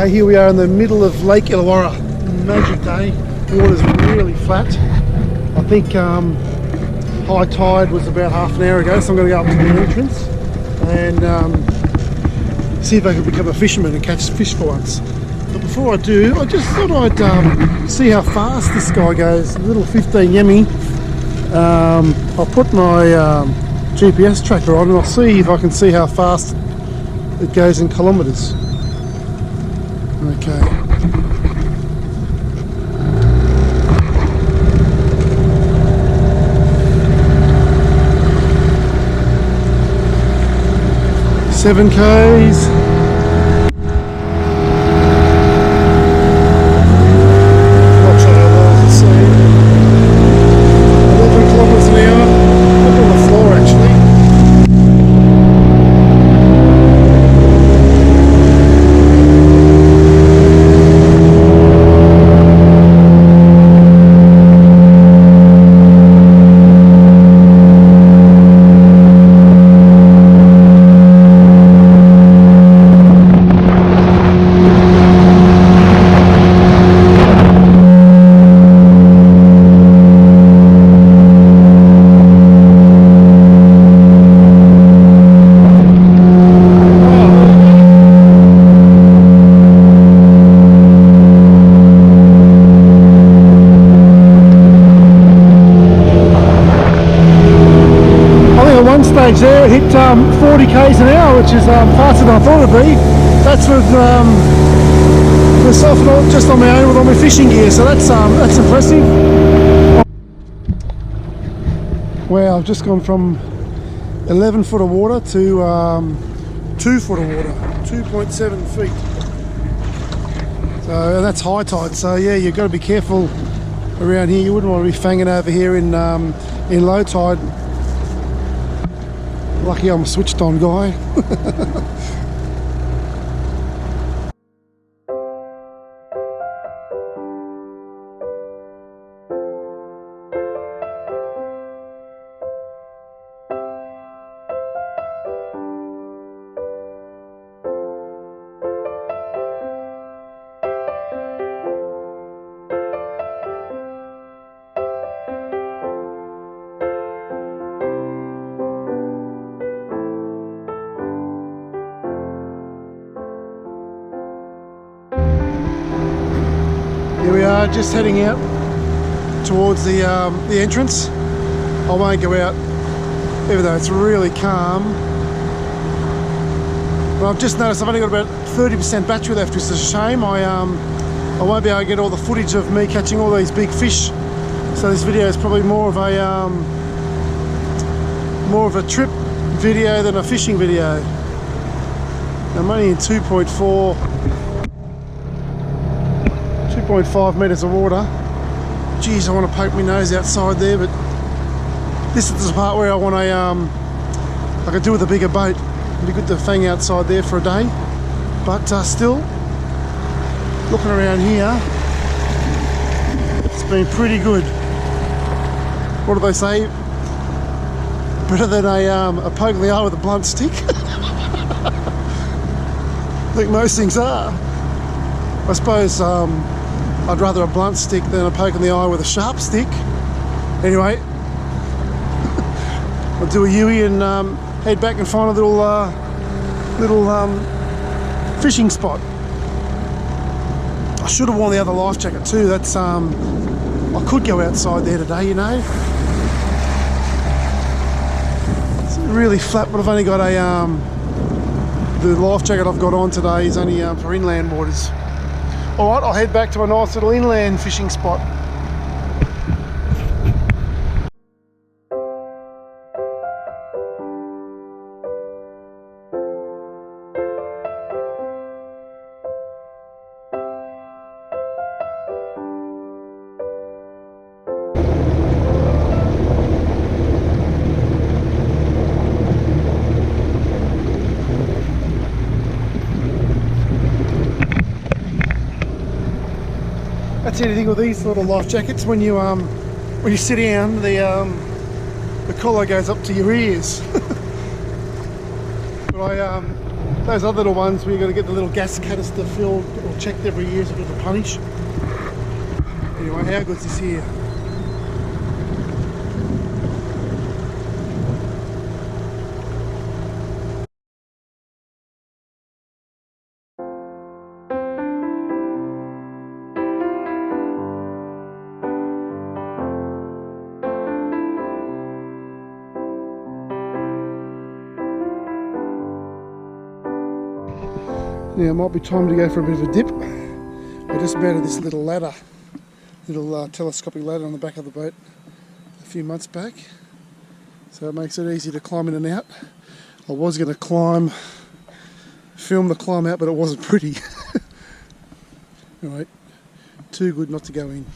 Okay, here we are in the middle of Lake Illawarra. Magic day. The water's really flat. I think high tide was about half an hour ago, so I'm going to go up to the entrance and see if I can become a fisherman and catch fish for once. But before I do, I just thought I'd see how fast this guy goes. A little 15 Yemi. I'll put my GPS tracker on and I'll see if I can see how fast it goes in kilometres. Okay. Seven Ks. There, it hit 40 k's an hour, which is faster than I thought it'd be. That's with myself just on my own with all my fishing gear, so that's impressive. Wow, I've just gone from 11 foot of water to 2 foot of water, 2.7 feet. So that's high tide. So yeah, you've got to be careful around here. You wouldn't want to be fanging over here in low tide. Lucky I'm a switched on guy. Here we are, just heading out towards the entrance. I won't go out, even though it's really calm. But I've just noticed I've only got about 30% battery left, which is a shame. I won't be able to get all the footage of me catching all these big fish. So this video is probably more of a trip video than a fishing video. I'm only in 2.5 metres of water. Geez, I want to poke my nose outside there, but this is the part where I want to, I could do with a bigger boat. It'd be good to fang outside there for a day. But still, looking around here, it's been pretty good. What do they say? Better than a poke in the eye with a blunt stick. I think most things are. I suppose I'd rather a blunt stick than a poke in the eye with a sharp stick. Anyway, I'll do a U-ey and head back and find a little fishing spot. I should have worn the other life jacket too. That's I could go outside there today, you know. It's really flat, but I've only got the life jacket I've got on today is only for inland waters. Alright, I'll head back to a nice little inland fishing spot. That's anything with these little life jackets. When you sit down, the collar goes up to your ears. But Those other little ones where you've got to get the little gas canister filled or checked every year is a bit of a punish. Anyway, how good's this here? Now it might be time to go for a bit of a dip. I just mounted this little ladder, little telescopic ladder on the back of the boat a few months back, so it makes it easy to climb in and out. I was going to film the climb out, but it wasn't pretty. Alright, too good not to go in.